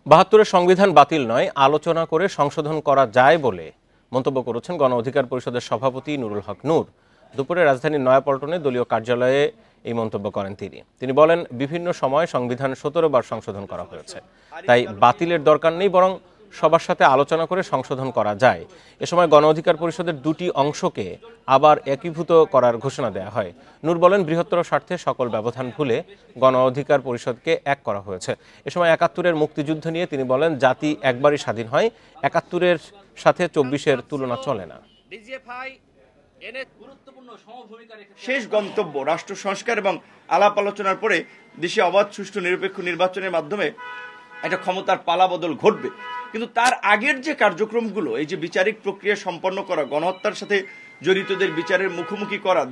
৭২-এর সংবিধান বাতিল নয়, আলোচনা করে সংশোধন করা যায় বলে মন্তব্য করেছেন গণ অধিকার পরিষদের সভাপতি নুরুল হক নূর। দুপুরে রাজধানীর নয়াপল্টনে দলীয় কার্যালয়ে এই মন্তব্য করেন তিনি বলেন, বিভিন্ন সময় সংবিধান ১৭ বার সংশোধন করা হয়েছে, তাই বাতিলের দরকার নেই, বরং সবার সাথে আলোচনা করে সংশোধন করা যায়। এ সময় গণ অধিকার পরিষদের দুটি অংশকে আবার একীভূত করার ঘোষণা দেওয়া হয়। নূর বলেন, বৃহত্তর স্বার্থে সকল ব্যবধান ভুলে গণ অধিকার পরিষদকে এক করা হয়েছে। এ সময় ৭১-এর মুক্তিযুদ্ধ নিয়ে তিনি বলেন, জাতি একবারই স্বাধীন হয়, ৭১-এর সাথে ২৪-এর তুলনা চলে না। শেষ গন্তব্য রাষ্ট্র সংস্কার এবং আলাপ আলোচনার পরে দেশে অবাধ, সুষ্ঠু, নিরপেক্ষ নির্বাচনের মাধ্যমে একটা ক্ষমতার পালাবদল ঘটবে। কিন্তু তার আগের যে কার্যক্রমগুলো, এই যে বিচারিক প্রক্রিয়া সম্পন্ন করা, গণহত্যার সাথে জড়িতদের বিচারের মুখোমুখি করা,